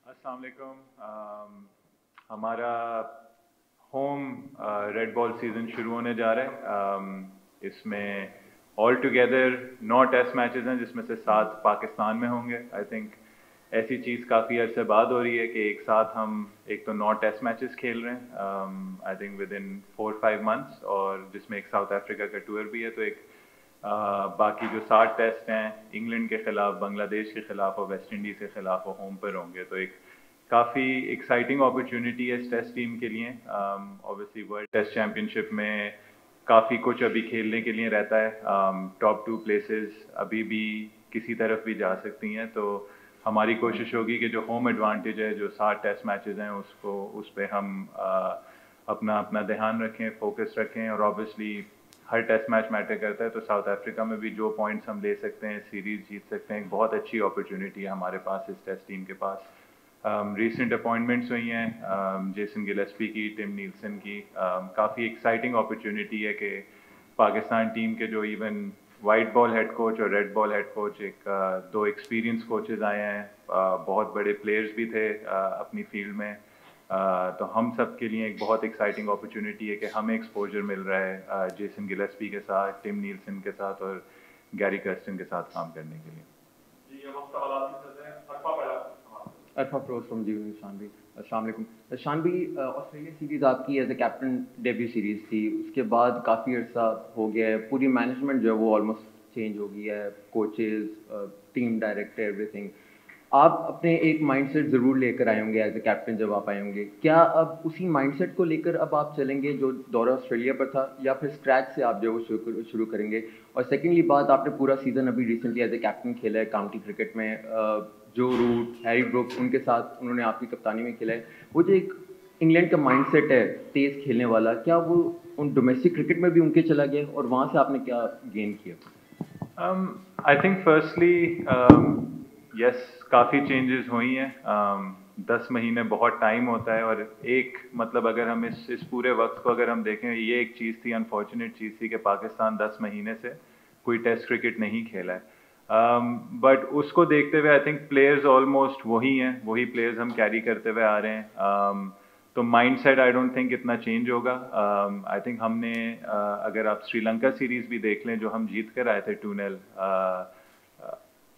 अस्सलाम वालेकुम। हमारा होम रेड बॉल सीज़न शुरू होने जा रहा है। इसमें ऑल टुगेदर 9 टेस्ट मैचेस हैं जिसमें से 7 पाकिस्तान में होंगे। आई थिंक ऐसी चीज़ काफ़ी अरसे बाद हो रही है कि एक साथ हम एक तो 9 टेस्ट मैचेस खेल रहे हैं, I think with in 4-5 months, और जिसमें एक साउथ अफ्रीका का टूर भी है। तो एक बाकी जो 7 टेस्ट हैं इंग्लैंड के ख़िलाफ़, बांग्लादेश के ख़िलाफ़ और वेस्ट इंडीज़ के ख़िलाफ़ वो होम पर होंगे। तो एक काफ़ी एक्साइटिंग अपॉर्चुनिटी है इस टेस्ट टीम के लिए। ऑब्वियसली वर्ल्ड टेस्ट चैम्पियनशिप में काफ़ी कुछ अभी खेलने के लिए रहता है। टॉप 2 प्लेसेस अभी भी किसी तरफ भी जा सकती हैं। तो हमारी कोशिश होगी कि जो होम एडवांटेज है, जो 7 टेस्ट मैचेस हैं, उसको उस पर हम अपना अपना ध्यान रखें, फोकस रखें। और ऑब्वियसली हर टेस्ट मैच मैटर करता है। तो साउथ अफ्रीका में भी जो पॉइंट्स हम ले सकते हैं, सीरीज जीत सकते हैं, एक बहुत अच्छी अपॉर्चुनिटी है हमारे पास इस टेस्ट टीम के पास। रिसेंट अपॉइंटमेंट्स हुई हैं जेसन गिलेस्पी की, टिम नीलसन की। काफ़ी एक्साइटिंग अपॉर्चुनिटी है कि पाकिस्तान टीम के जो even white ball head coach और रेड बॉल हेड कोच, दो एक्सपीरियंस कोचेस आए हैं। बहुत बड़े प्लेयर्स भी थे अपनी फील्ड में। तो हम सब के लिए एक बहुत एक्साइटिंग अपॉर्चुनिटी है कि हमें एक्सपोजर मिल रहा है जेसन गिलेस्पी के साथ, टिम नीलसन के साथ और गैरी कर्स्टन के साथ काम करने के लिए। जी, अब हम सवालात में चलते हैं। अरफा पहला सवाल। अरफा फरोज फ्रॉम जी शान भी। अस्सलाम वालेकुम शान भी। ऑस्ट्रेलिया सीरीज़ आपकी as a captain debut series थी, उसके बाद काफ़ी अर्सा हो गया है, पूरी मैनेजमेंट जो है वो ऑलमोस्ट चेंज हो गई है, कोचेज़, टीम डायरेक्टर, एवरीथिंग। आप अपने एक माइंडसेट ज़रूर लेकर आए होंगे एज ए कैप्टन जब आप आए होंगे। क्या अब उसी माइंडसेट को लेकर अब आप चलेंगे जो दौरा ऑस्ट्रेलिया पर था, या फिर स्क्रैच से आप जो है वो शुरू करेंगे? और सेकेंडली बात, आपने पूरा सीज़न अभी रिसेंटली एज ए कैप्टन खेला है काउंटी क्रिकेट में, जो रूट, हैरी ब्रुक, उनके साथ उन्होंने आपकी कप्तानी में खेला है। वो जो एक इंग्लैंड का माइंडसेट है तेज़ खेलने वाला, क्या वो उन डोमेस्टिक क्रिकेट में भी उनके चला गया, और वहाँ से आपने क्या गेन किया? आई थिंक फर्स्टली यस, काफ़ी चेंजेस हुई हैं। 10 महीने बहुत टाइम होता है, और एक मतलब अगर हम इस पूरे वक्त को अगर हम देखें, ये एक चीज़ थी, अनफॉर्चुनेट चीज़ थी कि पाकिस्तान 10 महीने से कोई टेस्ट क्रिकेट नहीं खेला है। बट उसको देखते हुए आई थिंक प्लेयर्स ऑलमोस्ट वही हैं, वही प्लेयर्स हम कैरी करते हुए आ रहे हैं। तो माइंडसेट आई डोंट थिंक इतना चेंज होगा। आई थिंक हमने अगर आप श्रीलंका सीरीज़ भी देख लें जो हम जीत कर आए थे 2-0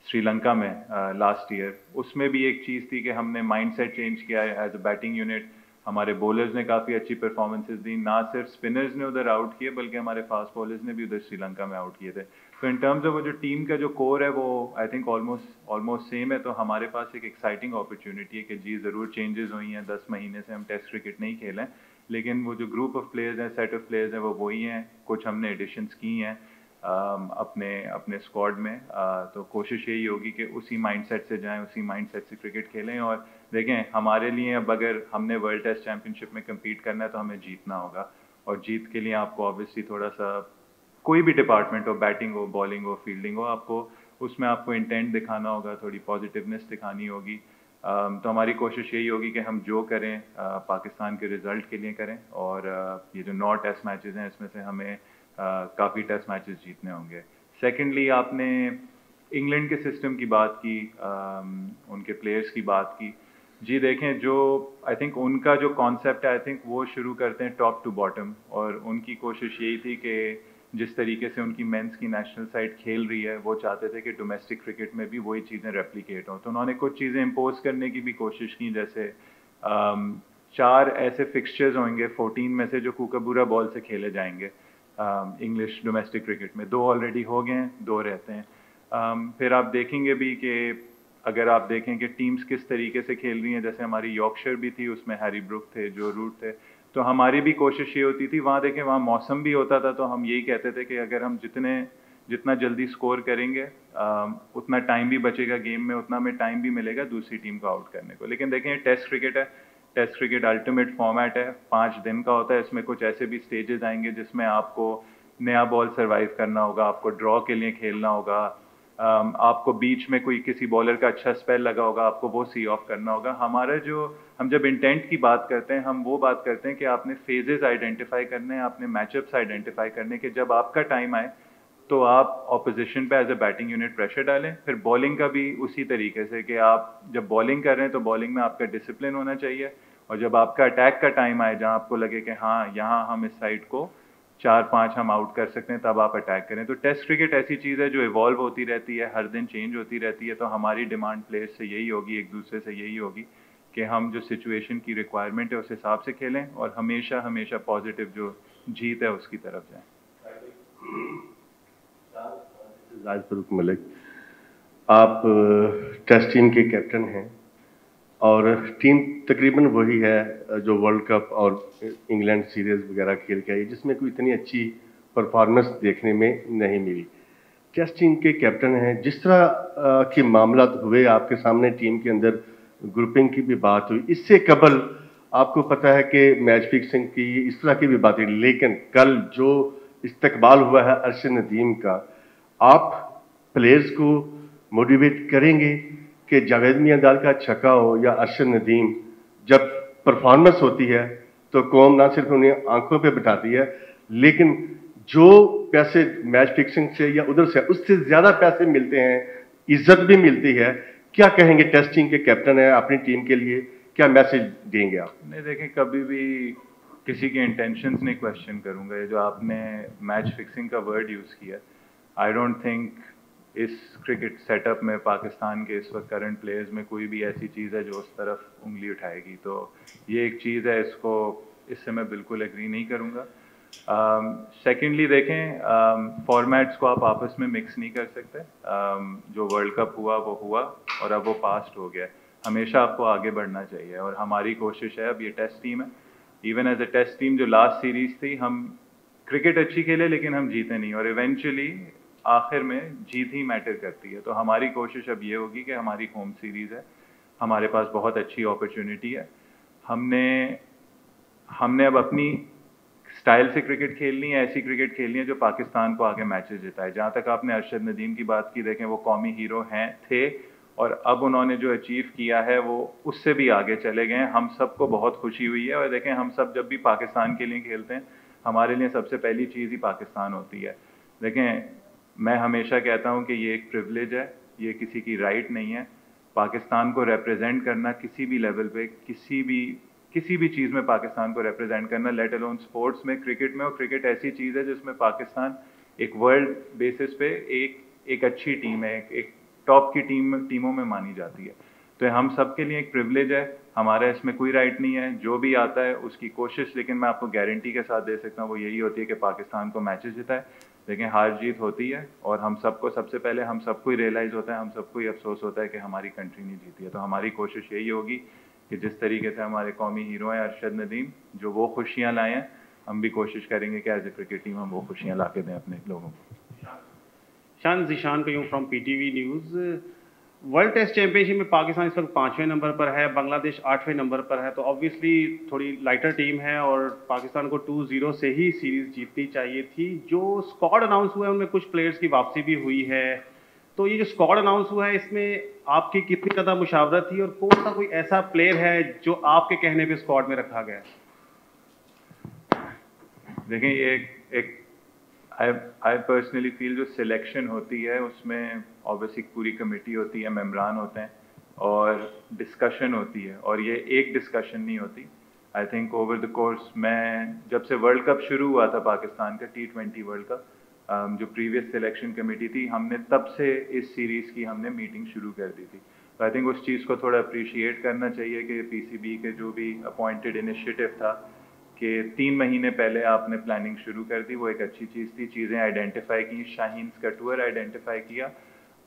श्रीलंका में लास्ट ईयर, उसमें भी एक चीज़ थी कि हमने माइंडसेट चेंज किया है एज अ बैटिंग यूनिट। हमारे बॉलर्स ने काफ़ी अच्छी परफॉर्मेंसेस दी, ना सिर्फ स्पिनर्स ने उधर आउट किए बल्कि हमारे फास्ट बॉलर्स ने भी उधर श्रीलंका में आउट किए थे। तो इन टर्म्स ऑफ वो जो टीम का जो कोर है वो आई थिंक ऑलमोस्ट सेम है। तो हमारे पास एक एक्साइटिंग अपॉर्चुनिटी है कि जी ज़रूर चेंजेस हुई हैं, 10 महीने से हम टेस्ट क्रिकेट नहीं खेले हैं, लेकिन वो जो ग्रुप ऑफ प्लेयर्स हैं, सेट ऑफ प्लेयर्स हैं, वो वही हैं। कुछ हमने एडिशंस की हैं अपने स्क्वाड में। तो कोशिश यही होगी कि उसी माइंडसेट से जाएं, उसी माइंडसेट से क्रिकेट खेलें। और देखें, हमारे लिए अब अगर हमने वर्ल्ड टेस्ट चैम्पियनशिप में कम्पीट करना है तो हमें जीतना होगा, और जीत के लिए आपको ऑब्वियसली थोड़ा सा, कोई भी डिपार्टमेंट हो, बैटिंग हो, बॉलिंग हो, फील्डिंग हो, आपको उसमें आपको इंटेंट दिखाना होगा, थोड़ी पॉजिटिवनेस दिखानी होगी। तो हमारी कोशिश यही होगी कि हम जो करें पाकिस्तान के रिज़ल्ट के लिए करें। और ये जो 9 टेस्ट मैचेस हैं इसमें से हमें काफ़ी टेस्ट मैचेस जीतने होंगे। सेकेंडली, आपने इंग्लैंड के सिस्टम की बात की, उनके प्लेयर्स की बात की। जी देखें, जो आई थिंक उनका जो कॉन्सेप्ट है, आई थिंक वो शुरू करते हैं टॉप टू बॉटम। और उनकी कोशिश यही थी कि जिस तरीके से उनकी मेंस की नेशनल साइड खेल रही है, वो चाहते थे कि डोमेस्टिक क्रिकेट में भी वही चीज़ें रेप्लिकेट हों। तो उन्होंने कुछ चीज़ें इम्पोज करने की भी कोशिश की, जैसे 4 ऐसे फिक्सचर्स होंगे 14 में से जो कूकाबूरा बॉल से खेले जाएंगे इंग्लिश डोमेस्टिक क्रिकेट में। 2 ऑलरेडी हो गए हैं, 2 रहते हैं। फिर आप देखेंगे भी कि अगर आप देखें कि टीम्स किस तरीके से खेल रही हैं, जैसे हमारी यॉर्कशायर भी थी, उसमें हैरी ब्रुक थे, जो रूट थे। तो हमारी भी कोशिश ये होती थी, वहाँ देखें वहाँ मौसम भी होता था, तो हम यही कहते थे कि अगर हम जितना जल्दी स्कोर करेंगे उतना टाइम भी बचेगा गेम में, उतना हमें टाइम भी मिलेगा दूसरी टीम को आउट करने को। लेकिन देखें, टेस्ट क्रिकेट है, टेस्ट क्रिकेट अल्टीमेट फॉर्मेट है, 5 दिन का होता है। इसमें कुछ ऐसे भी स्टेजेस आएंगे जिसमें आपको नया बॉल सर्वाइव करना होगा, आपको ड्रॉ के लिए खेलना होगा, आपको बीच में कोई किसी बॉलर का अच्छा स्पेल लगा होगा, आपको वो सी ऑफ करना होगा। हम जब इंटेंट की बात करते हैं, हम वो बात करते हैं कि आपने फेजेस आइडेंटिफाई करने हैं, आपने मैचअप्स आइडेंटिफाई करने के, जब आपका टाइम आए تو آپ اپوزیشن پہ as a batting unit pressure ڈالیں. پھر بولنگ کا بھی اسی طریقے سے کہ آپ جب بولنگ کر رہے ہیں تو بولنگ میں آپ کا ڈسپلن ہونا چاہیے, اور جب آپ کا اٹیک کا ٹائم آئے جہاں آپ کو لگے کہ ہاں یہاں ہم اس سائڈ کو 4-5 ہم آؤٹ کر سکتے ہیں, تب آپ اٹیک کریں. تو ٹیسٹ کرکٹ ایسی چیز ہے جو ایوالو ہوتی رہتی ہے, ہر دن چینج ہوتی رہتی ہے. تو ہماری ڈیمانڈ پلیئرز سے یہی ہوگی, ایک دوسرے سے یہی ہوگی کہ ہم جو سچویشن کی ریکوائرمنٹ ہے اس حساب سے کھیلیں, اور ہمیشہ پازیٹیو جو جیت ہے اس کی طرف جائیں. زاہد فاروق ملک, آپ ٹیسٹ ٹیم کے کیپٹن ہیں اور ٹیم تقریباً وہی ہے جو ورلڈ کپ اور انگلینڈ سیریز وغیرہ کھیل کے آئی, جس میں کوئی اتنی اچھی پرفارمنس دیکھنے میں نہیں ملی. ٹیسٹ ٹیم کے کیپٹن ہیں, جس طرح کے معاملات ہوئے آپ کے سامنے, ٹیم کے اندر گروپنگ کی بھی بات ہوئی, اس سے قبل آپ کو پتہ ہے کہ میچ فکسنگ کی اس طرح کی بھی بات ہوئی, لیکن کل جو استقبال ہوا ہے ارشد ندیم کا, آپ پلیئرز کو موٹیویٹ کریں گے کہ جاوید میاں دال کا چھکا ہو یا ارشد ندیم, جب پرفارمنس ہوتی ہے تو قوم نہ صرف انہیں آنکھوں پہ بٹھاتی ہے, لیکن جو پیسے میچ فکسنگ سے یا ادھر سے اس سے زیادہ پیسے ملتے ہیں, عزت بھی ملتی ہے. کیا کہیں گے, ٹیسٹ ٹیم کے کیپٹن ہیں, اپنی ٹیم کے لیے کیا میسج دیں گے آپ؟ نہیں دیکھیں, کبھی بھی کسی کے انٹینشنز نہیں کویشچن کروں گا. یہ جو آپ نے میچ فکسنگ کا ورڈ یوز کیا, آئی ڈونٹ تھنک اس کرکٹ سیٹ اپ میں پاکستان کے اس وقت کرنٹ پلیئرز میں کوئی بھی ایسی چیز ہے جو اس طرف انگلی اٹھائے گی. تو یہ ایک چیز ہے, اس سے میں بالکل ایگری نہیں کروں گا. سیکنڈلی دیکھیں, فارمیٹس کو آپ آپس میں مکس نہیں کر سکتے. جو ورلڈ کپ ہوا وہ ہوا اور اب وہ پاسٹ ہو گیا. ہمیشہ آپ کو آگے بڑھنا چاہیے, اور ہماری کوشش ہے, اب یہ ٹیسٹ ٹیم ہے, even as a test team جو لاسٹ سیریز تھی, ہم کرکٹ اچھی کھیلے لیکن ہم جیتے نہیں, اور ایونچولی آخر میں جیت ہی میٹر کرتی ہے. تو ہماری کوشش اب یہ ہوگی کہ ہماری ہوم سیریز ہے, ہمارے پاس بہت اچھی اپرچونٹی ہے, ہم نے اب اپنی سٹائل سے کرکٹ کھیلنی ہے, ایسی کرکٹ کھیلنی ہے جو پاکستان کو آگے میچز جتائے. جہاں تک آپ نے ارشد ندیم کی بات کی, دیکھیں وہ قومی ہیرو تھے, اور اب انہوں نے جو اچیو کیا ہے وہ اس سے بھی آگے چلے گئے ہیں. ہم سب کو بہت خوشی ہوئی ہے, اور دیکھیں ہم سب جب بھی پاکستان کے لیے کھیلتے ہیں, ہمارے لیے سب سے پہلی چیز ہی پاکستان ہوتی ہے. دیکھیں, میں ہمیشہ کہتا ہوں کہ یہ ایک پریولیج ہے, یہ کسی کی رائٹ نہیں ہے. پاکستان کو ریپرزینٹ کرنا کسی بھی لیول پہ, کسی بھی چیز میں پاکستان کو ریپرزینٹ کرنا, لیٹ الون اسپورٹس میں, کرکٹ میں. اور کرکٹ ایسی چیز ہے جس میں پاکستان ایک ورلڈ بیسس پہ ایک اچھی ٹیم ہے, ایک ٹاپ کی ٹیموں میں مانی جاتی ہے. تو ہم سب کے لیے ایک پریولیج ہے, ہمارا اس میں کوئی رائٹ نہیں ہے. جو بھی آتا ہے اس کی کوشش, لیکن میں آپ کو گارنٹی کے ساتھ دے سکتا ہوں, وہ یہی ہوتی ہے کہ پاکستان کو میچز جتائے. لیکن ہار جیت ہوتی ہے, اور ہم سب کو سب سے پہلے ہم سب کو ہی ریئلائز ہوتا ہے, ہم سب کو ہی افسوس ہوتا ہے کہ ہماری کنٹری نہیں جیتی ہے. تو ہماری کوشش یہی ہوگی کہ جس طریقے سے ہمارے قومی ہیرو ہیں ارشد ندیم, جو وہ خوشیاں لائے ہیں, ہم بھی کوشش کریں گے کہ ایز اے کرکٹ ٹیم ہم وہ خوشیاں لا کے دیں اپنے لوگوں کو. Shan Zeeshan Qayyum from PTV news. World test championship میں پاکستان اس وقت 5ویں نمبر پر ہے, بنگلہ دیش 8ویں نمبر پر ہے. تو آبویسلی تھوڑی لائٹر ٹیم ہے, اور پاکستان کو 2-0 سے ہی سیریز جیتنی چاہیے تھی. جو اسکواڈ اناؤنس ہوا ہے ان میں کچھ پلیئرز کی واپسی بھی ہوئی ہے. تو یہ جو اسکواڈ اناؤنس ہوا ہے, اس میں آپ کی کتنی زیادہ مشاورت تھی, اور کون سا کوئی ایسا پلیئر ہے جو آپ کے کہنے پہ اسکواڈ میں رکھا گیا ہے؟ دیکھیں, یہ آئی پرسنلی فیل جو سلیکشن ہوتی ہے اس میں آبویسلی پوری کمیٹی ہوتی ہے, ممبران ہوتے ہیں, اور ڈسکشن ہوتی ہے, اور یہ ایک ڈسکشن نہیں ہوتی. I think over the course, میں جب سے ورلڈ کپ شروع ہوا تھا پاکستان کا T20 ورلڈ کپ, جو پریویس سلیکشن کمیٹی تھی, ہم نے تب سے اس سیریز کی ہم نے میٹنگ شروع کر دی تھی. تو آئی تھنک اس چیز کو تھوڑا اپریشیٹ کرنا چاہیے کہ PCB کے جو بھی اپوائنٹڈ انیشیٹو تھا کہ 3 مہینے پہلے آپ نے پلاننگ شروع کر دی, وہ ایک اچھی چیز تھی. چیزیں آئیڈینٹیفائی کی, شاہینز کا ٹور آئیڈینٹیفائی کیا.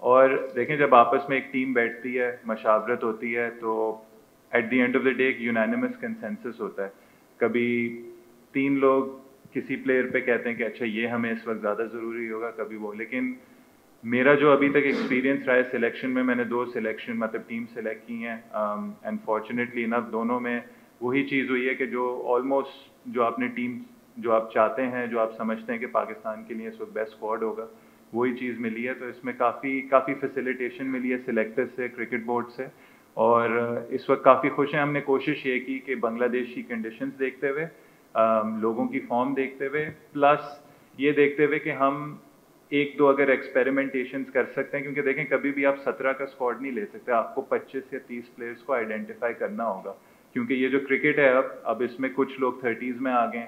اور دیکھیں, جب آپس میں ایک ٹیم بیٹھتی ہے, مشاورت ہوتی ہے, تو at the end of the day ایک یونانیمس کنسنسس ہوتا ہے. کبھی 3 لوگ کسی پلیئر پہ کہتے ہیں کہ اچھا یہ ہمیں اس وقت زیادہ ضروری ہوگا, کبھی وہ. لیکن میرا جو ابھی تک ایکسپیرینس رہا ہے سلیکشن میں نے 2 سلیکشن مطلب ٹیم سلیکٹ کی ہیں, اینڈ فارچونیٹلی انف دونوں میں وہی چیز ہوئی ہے کہ جو آلموسٹ جو آپ نے ٹیم جو آپ چاہتے ہیں, جو آپ سمجھتے ہیں کہ پاکستان کے لیے اس وقت بیسٹ اسکواڈ ہوگا, وہی چیز ملی ہے. تو اس میں کافی فیسیلیٹیشن ملی ہے سلیکٹر سے, کرکٹ بورڈ سے, اور اس وقت کافی خوش ہیں. ہم نے کوشش یہ کی کہ بنگلہ دیش کی کنڈیشنز دیکھتے ہوئے, لوگوں کی فارم دیکھتے ہوئے, پلس یہ دیکھتے ہوئے کہ ہم एक दो अगर एक्सपेरिमेंटेशंस कर सकते हैं, क्योंकि देखें कभी भी आप 17 का स्क्वाड नहीं ले सकते, आपको 25 या 30 प्लेयर्स को आइडेंटिफाई करना होगा, क्योंकि ये जो क्रिकेट है अब इसमें कुछ लोग 30s में आ गए,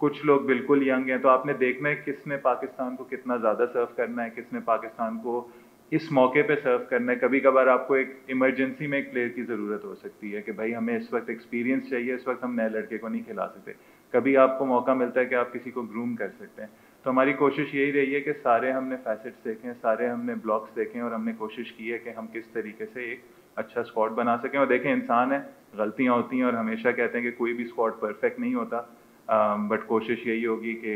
कुछ लोग बिल्कुल यंग हैं, तो आपने देखना है किसने पाकिस्तान को कितना ज़्यादा सर्व करना है, किसने पाकिस्तान को इस मौके पे सर्व करना है। कभी कभार आपको एक इमरजेंसी में एक प्लेयर की ज़रूरत हो सकती है कि भाई हमें इस वक्त एक्सपीरियंस चाहिए, इस वक्त हम नए लड़के को नहीं खिला सकते। कभी आपको मौका मिलता है कि आप किसी को ग्रूम कर सकते हैं। तो हमारी कोशिश यही रही है कि सारे हमने फैसेट्स देखे हैं, सारे हमने ब्लॉक्स देखे हैं, और हमने कोशिश की है कि हम किस तरीके से एक अच्छा स्क्वाड बना सकें। और देखें इंसान है, गलतियाँ होती हैं, और हमेशा कहते हैं कि कोई भी स्क्वाड परफेक्ट नहीं होता, बट कोशिश यही होगी कि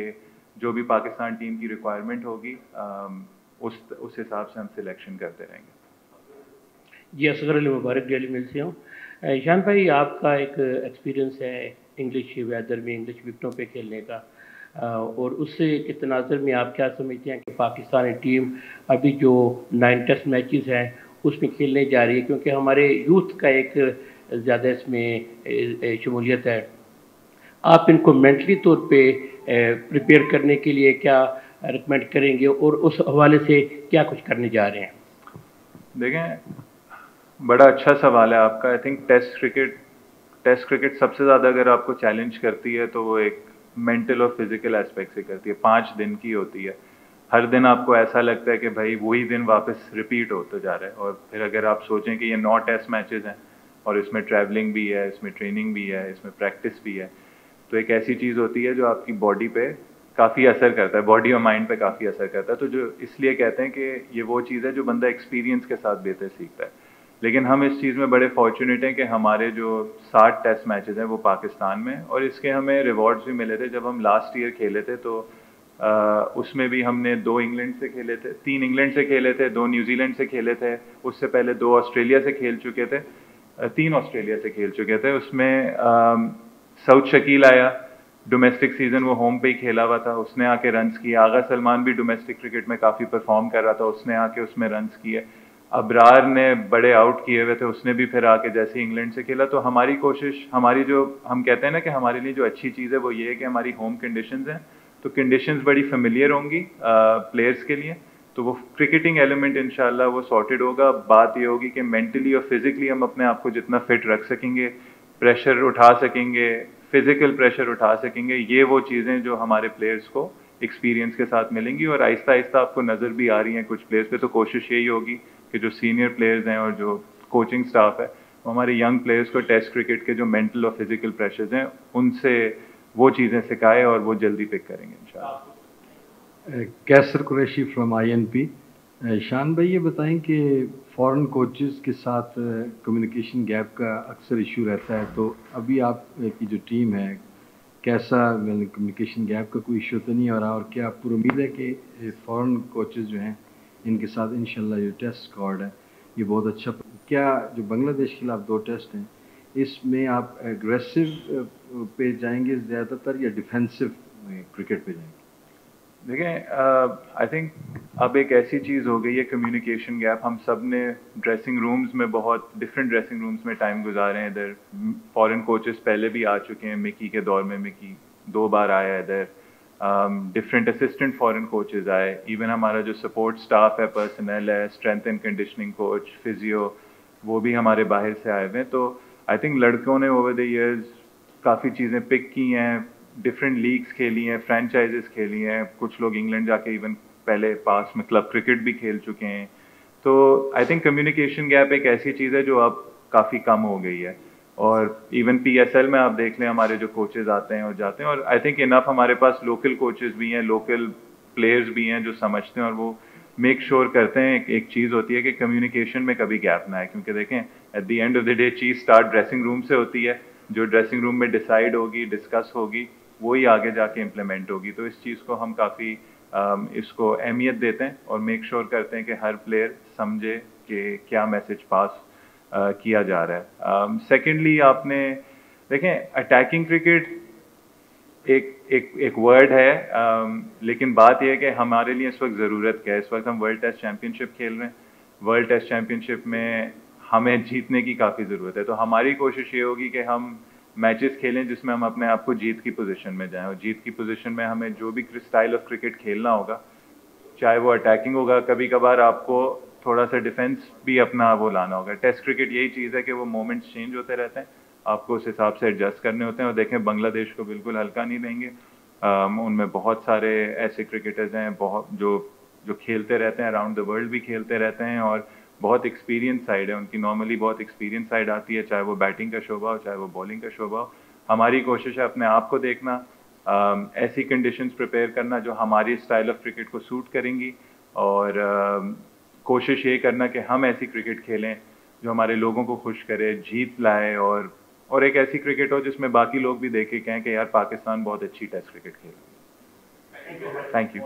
जो भी पाकिस्तान टीम की रिक्वायरमेंट होगी उस हिसाब से हम सिलेक्शन करते रहेंगे। जी, असगर अली मुबारक डेली मिल से हूँ। ईशान भाई, आपका एक एक्सपीरियंस है इंग्लिश वेदर में, इंग्लिश विकटों पे खेलने का, और उससे के तनाज़ुर में आप क्या समझते हैं कि पाकिस्तानी टीम अभी जो 9 टेस्ट मैचेस हैं उसमें खेलने जा रही है, क्योंकि हमारे यूथ का एक ज़्यादा इसमें शमूलियत है। आप इनको मेंटली तौर पे प्रिपेयर करने के लिए क्या रिकमेंड करेंगे, और उस हवाले से क्या कुछ करने जा रहे हैं? देखें, बड़ा अच्छा सवाल है आपका। आई थिंक टेस्ट क्रिकेट सबसे ज़्यादा अगर आपको चैलेंज करती है तो वो एक मेंटल और फिजिकल एस्पेक्ट से करती है। 5 दिन की होती है, हर दिन आपको ऐसा लगता है कि भाई वही दिन वापस रिपीट होते जा रहा है। और फिर अगर आप सोचें कि ये 9 टेस्ट मैचेस हैं और इसमें ट्रैवलिंग भी है, इसमें ट्रेनिंग भी है, इसमें प्रैक्टिस भी है, तो एक ऐसी चीज़ होती है जो आपकी बॉडी पे काफ़ी असर करता है, बॉडी और माइंड पे काफ़ी असर करता है। तो जो इसलिए कहते हैं कि ये वो चीज़ है जो बंदा एक्सपीरियंस के साथ बेहतर सीखता है। लेकिन हम इस चीज़ में बड़े फॉर्चुनेट हैं कि हमारे जो 60 टेस्ट मैचेस हैं वो पाकिस्तान में, और इसके हमें रिवॉर्ड्स भी मिले थे। जब हम लास्ट ईयर खेले थे तो उसमें भी हमने 2 इंग्लैंड से खेले थे, 3 इंग्लैंड से खेले थे, 2 न्यूजीलैंड से खेले थे, उससे पहले 2 ऑस्ट्रेलिया से खेल चुके थे, 3 ऑस्ट्रेलिया से खेल चुके थे। उसमें साउथ शकील आया, डोमेस्टिक सीजन वो होम पे ही खेला हुआ था, उसने आके रन्स किए। आगा सलमान भी डोमेस्टिक क्रिकेट में काफ़ी परफॉर्म कर रहा था, उसने आके उसमें रन्स किए। अबरार ने बड़े आउट किए हुए थे, उसने भी फिर आके जैसे इंग्लैंड से खेला। तो हमारी कोशिश, हमारी जो हम कहते हैं ना कि हमारे लिए जो अच्छी चीज़ है वो ये है कि हमारी होम कंडीशंस हैं, तो कंडीशंस बड़ी फेमिलियर होंगी प्लेयर्स के लिए, तो वो क्रिकेटिंग एलिमेंट इंशाल्लाह वो सॉर्टेड होगा। बात ये होगी कि मेंटली और फिजिकली हम अपने आप को जितना फिट रख सकेंगे, प्रेशर उठा सकेंगे, फिजिकल प्रेशर उठा सकेंगे, ये वो चीज़ें जो हमारे प्लेयर्स को एक्सपीरियंस के साथ मिलेंगी। और आहिस्ता आहिस्ता आपको नज़र भी आ रही हैं कुछ प्लेयर्स पे। तो कोशिश यही होगी कि जो सीनियर प्लेयर्स हैं और जो कोचिंग स्टाफ है वो हमारे यंग प्लेयर्स को टेस्ट क्रिकेट के जो मेंटल और फिजिकल प्रेशर्स हैं उनसे वो चीज़ें सिखाए और वो जल्दी पिक करेंगे इंशाल्लाह। कैसर कुरैशी फ्रॉम INP। शान भाई, ये बताएं कि फॉरेन कोचेस के साथ कम्युनिकेशन गैप का अक्सर इशू रहता है, तो अभी आप की जो टीम है कैसा कम्युनिकेशन गैप का कोई इशू तो नहीं हो रहा, और क्या आपको उम्मीद है कि फॉरेन कोचेस जो हैं इनके साथ इंशाल्लाह जो टेस्ट स्क्वाड है ये बहुत अच्छा, क्या जो बांग्लादेश के खिलाफ 2 टेस्ट हैं इसमें आप एग्रेसिव पे जाएंगे ज़्यादातर या डिफेंसिव क्रिकेट पे जाएंगे? देखें, आई थिंक अब एक ऐसी चीज़ हो गई है कम्युनिकेशन गैप। हम सब ने ड्रेसिंग रूम्स में, बहुत डिफरेंट ड्रेसिंग रूम्स में टाइम गुजारे हैं। इधर फॉरेन कोचेस पहले भी आ चुके हैं, मिकी के दौर में मिकी 2 बार आया इधर, डिफरेंट असिस्टेंट फॉरेन कोचेस आए, इवन हमारा जो सपोर्ट स्टाफ है, पर्सनल है, strength and conditioning coach, physio, वो भी हमारे बाहर से आए हुए हैं। तो आई थिंक लड़कों ने ओवर द ईयर्स काफ़ी चीज़ें पिक की हैं, डिफरेंट लीग्स खेली हैं, फ्रेंचाइजेस खेली हैं, कुछ लोग इंग्लैंड जाके इवन पहले पास में क्लब क्रिकेट भी खेल चुके हैं। तो आई थिंक कम्युनिकेशन गैप एक ऐसी चीज़ है जो अब काफ़ी कम हो गई है। और इवन PSL में आप देख लें, हमारे जो कोचेस आते हैं और जाते हैं, और आई थिंक इनफ हमारे पास लोकल कोचेस भी हैं, लोकल प्लेयर्स भी हैं जो समझते हैं और वो मेक श्योर करते हैं। एक चीज़ होती है कि कम्युनिकेशन में कभी गैप ना आए, क्योंकि देखें at the end of the day cheese start dressing room से होती है। जो ड्रेसिंग रूम में डिसाइड होगी, डिस्कस होगी, वही आगे जाके इम्प्लीमेंट होगी। तो इस चीज़ को हम काफ़ी इसको अहमियत देते हैं और मेक श्योर करते हैं कि हर प्लेयर समझे कि क्या मैसेज पास किया जा रहा है। सेकेंडली, आपने देखें अटैकिंग क्रिकेट एक वर्ड है, लेकिन बात यह है कि हमारे लिए इस वक्त ज़रूरत क्या है। इस वक्त हम वर्ल्ड टेस्ट चैम्पियनशिप खेल रहे हैं, वर्ल्ड टेस्ट चैम्पियनशिप में हमें जीतने की काफ़ी ज़रूरत है। तो हमारी कोशिश ये होगी कि हम मैचेस खेलें जिसमें हम अपने आप को जीत की पोजीशन में जाएं, और जीत की पोजीशन में हमें जो भी स्टाइल ऑफ क्रिकेट खेलना होगा چاہے وہ اٹیکنگ ہوگا, کبھی کبھار آپ کو تھوڑا سا ڈیفینس بھی اپنا وہ لانا ہوگا. ٹیسٹ کرکٹ یہی چیز ہے کہ وہ مومنٹس چینج ہوتے رہتے ہیں, آپ کو اس حساب سے ایڈجسٹ کرنے ہوتے ہیں. اور دیکھیں بنگلہ دیش کو بالکل ہلکا نہیں لیں گے, ان میں بہت سارے ایسے کرکٹرز ہیں بہت جو کھیلتے رہتے ہیں, اراؤنڈ دا ورلڈ بھی کھیلتے رہتے ہیں, اور بہت ایکسپیرینس سائڈ ہے ان کی. نارملی بہت ایکسپیرینس سائڈ آتی ہے, چاہے وہ بیٹنگ کا شعبہ ہو چاہے وہ بالنگ کا شعبہ ہو. ہماری کوشش ہے اپنے آپ کو دیکھنا, ایسی کنڈیشنز پریپیئر کرنا جو ہماری اسٹائل آف کرکٹ کو سوٹ کریں گی, اور کوشش یہ کرنا کہ ہم ایسی کرکٹ کھیلیں جو ہمارے لوگوں کو خوش کرے, جیت لائے, اور ایک ایسی کرکٹ ہو جس میں باقی لوگ بھی دیکھیں کہیں کہ یار پاکستان بہت اچھی ٹیسٹ کرکٹ کھیل رہی ہے. Thank you.